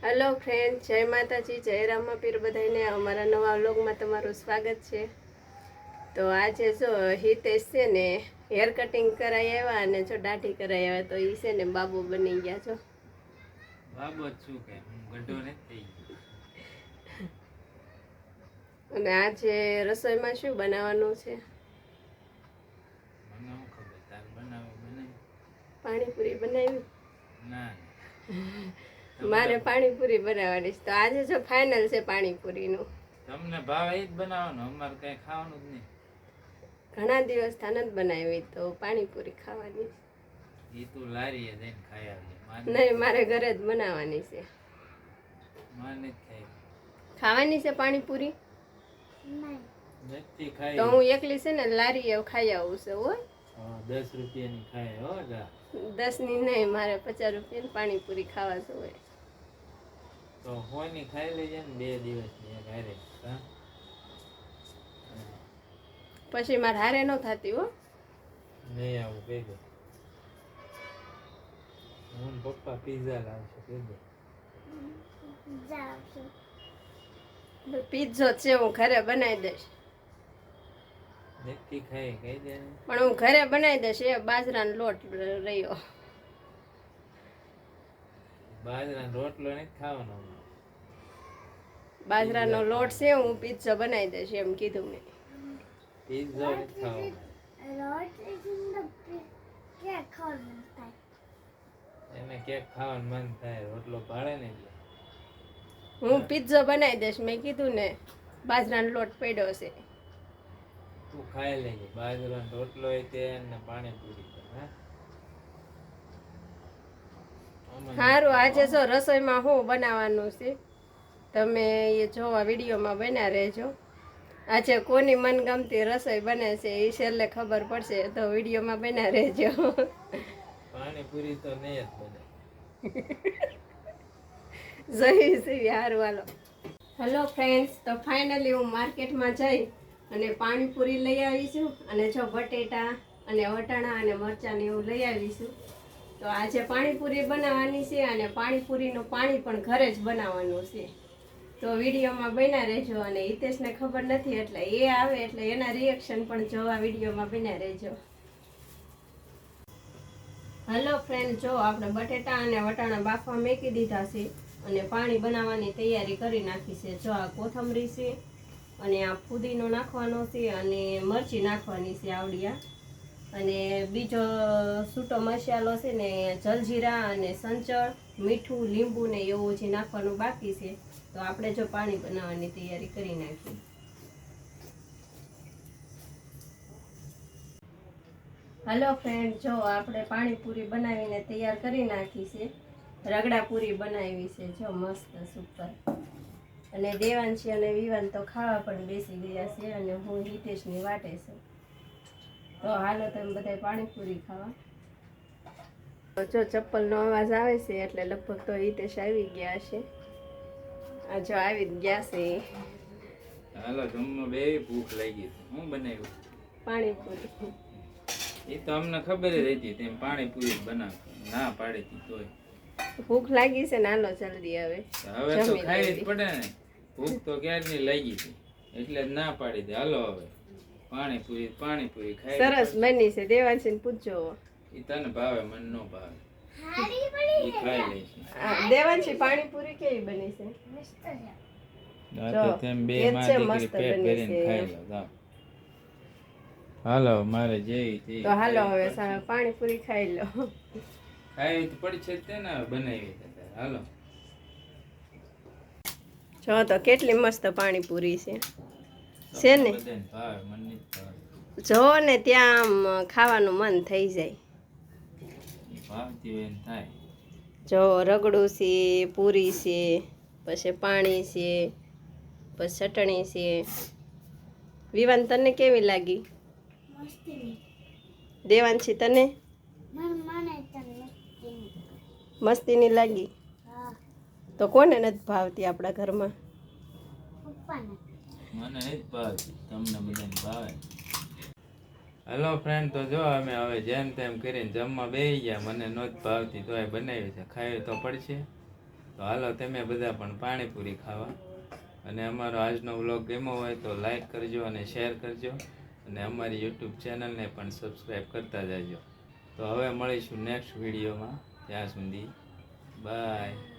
Hello friend, જય માતાજી, જય રામાપીર બધાને અમારા નવા વ્લોગમાં તમારું સ્વાગત છે. તો આજે જો હિતેશ છે ને હેર કટિંગ કરાવી આવ્યા અને જો દાઢી કરાવી આવ્યા, તો એ છે ને બાબુ બની ગયા છો. બાબુ શું કે ગઢો નથી. અને આજે રસોઈમાં શું બનાવવાનું છે? મને ખબર તાર બનાવી પાણીપુરી બનાવી? ના મારે પાણીપુરી બનાવવાની છે. તો આજે જો ફાઇનલ છે પાણીપુરીનું. તમને ભાવે એ જ બનાવવાનું, અમારે કઈ ખાવાનું જ નહીં. ઘણા દિવસ થી નથી બનાવી, તો પાણીપુરી ખાવાની. એ તું લારીએ જઈને ખાઈ આવજે. નહીં, મારે ઘરે જ બનાવવાની છે. માને જ ખાઈ ખાવાની છે પાણીપુરી? નથી ખાઈ તો હું એકલી છે ને લારી ખાઈ આવું છું. હો 10 રૂપિયાની ખાય હો જા. 10 ની નહીં, મારે 50 રૂપિયાની પાણીપુરી ખાવા જોઈએ. તો હોયની ખાઈ લેજે ને 2 દિવસની એક હારે. પછી મારે હારે ન થતી. હો નહીં આવું કહી દે. હું પપ્પા પિઝા લાવશે કહી દે. પીઝો છે, હું ઘરે બનાવી દઈશ. નથી ખાઈ કહી દે. પણ હું ઘરે બનાવી દઈશ. એ બાજરાનો લોટ રહ્યો. બાજરાનો રોટલો નથી ખાવાનો. બાજરાનો લોટ છે, હું પીઝો બનાવી દઈશ એમ કીધું મેં. પીઝા નથી ખાવાનો. એને કેક ખાવાનું મન થાય, રોટલો ભાળે ને એટલે. હું પીઝો બનાવી દઈશ, મેં કીધું ને. બાજરાનો લોટ પડ્યો છે. તું ખાઈ લેજે. બાજરાનો રોટલો હોય તે ને પાણીપુરી. સારું, આજે જો રસોઈમાં શું બનાવવાનું છે તમે એ જોવા વિડીયોમાં બન્યા રહેજો. આજે કોની મનગમતી રસોઈ બને છે એ છેલ્લે ખબર પડશે, તો વિડીયોમાં બન્યા રહેજો. પાણીપુરી તો નહીં જ બને. જઈ સારું હાલો. હેલો ફ્રેન્ડ્સ, તો ફાઇનલી હું માર્કેટમાં જઈ અને પાણીપુરી લઈ આવીશું. અને જો બટેટા અને વટાણા અને મરચાંને એવું લઈ આવીશું. તો આજે પાણીપુરી બનાવવાની છે અને પાણીપુરીનું પાણી પણ ઘરે જ બનાવવાનું છે. તો વિડીયોમાં બન્યા રહેજો. અને હિતેશને ખબર નથી એટલે એ આવે એટલે એના રિએક્શન પણ જોવા વિડીયોમાં બન્યા રહેજો. હેલો ફ્રેન્ડ, જો આપણે બટેટા અને વટાણા બાફવા મૂકી દીધા છે અને પાણી બનાવવાની તૈયારી કરી નાખી છે. જો આ કોથમરી છે અને આ ફુદીનો નાખવાનો છે અને મરચી નાખવાની છે આવડિયા. અને બીજો સૂટો મસાલો છે ને જલજીરા અને સંચળ, મીઠું, લીંબુ ને એવું જે નાખવાનું બાકી છે. તો આપણે જો પાણી બનાવવાની તૈયારી કરી નાખીએ. હેલો ફ્રેન્ડ, જો આપણે પાણીપુરી બનાવીને તૈયાર કરી નાખી છે. રગડા પૂરી બનાવી છે, જો મસ્ત સુપર. અને દેવાંશી અને વિવાન તો ખાવા પણ બેસી ગયા છે અને હું હિતેશની વાટે છે. તો હાલો તમે બધા પાણીપુરી ખાવા. જો ચપ્પલનો અવાજ આવે છે એટલે લગભગ તો હિતેશ આવી ગયા છે. આ જો આવી ગયા છે. હાલો જમવા બે. ભૂખ લાગી છે. હું બનાવ્યું? પાણીપુરી. એ તો અમને ખબર જ હતી તેમ પાણીપુરી બનાવ ના પાડી હતી તોય. ભૂખ લાગી છે ને, હાલો જલ્દી હવે તો ખાવી જ પડે ને. ભૂખ તો ક્યારની લાગી હતી એટલે જ ના પાડી દે. હાલો હવે પાણીપુરી ખાઈ. સરસ બની છે. દેવાંશીને પૂછજો. એ તને ભાવે, મને ન ભાવે. એ ખાઈ લે છે. દેવાંશી, પાણીપુરી કેવી બની છે? તેમ બે માં દીકરી પેટ ભરીને ખાઈ લો. હાલો મારે જેવી તો હાલો હવે પાણીપુરી ખાઈ લો. ખાઈ તો પડી છે તે ને બનાવી. હાલો જો તો કેટલી મસ્ત પાણીપુરી છે ને. જો ને ત્યાં આમ ખાવાનું મન થઈ જાય. જો રગડું છે, પૂરી છે, પછી પાણી છે, પછી ચટણી છે. વિવાન તને કેવી લાગી? દેવાંશી તને મસ્તીની લાગી? તો કોને નથી ભાવતી આપણા ઘરમાં? મને જ ભાવતી, તમને બધાને ભાવે. હેલો ફ્રેન્ડ, તો જો અમે હવે જેમ તેમ કરીને જમવા બેસી ગયા. મને નહોતી ભાવતી તોય બનાવી છે, ખાવી તો પડશે. તો હાલો તમે બધા પણ પાણીપુરી ખાવા. અને અમારો આજનો વ્લોગ ગમ્યો હોય તો લાઈક કરજો અને શેર કરજો અને અમારી યુટ્યુબ ચેનલને પણ સબસ્ક્રાઈબ કરતા જજો. તો હવે મળીશું નેક્સ્ટ વિડીયોમાં. ત્યાં સુધી બાય.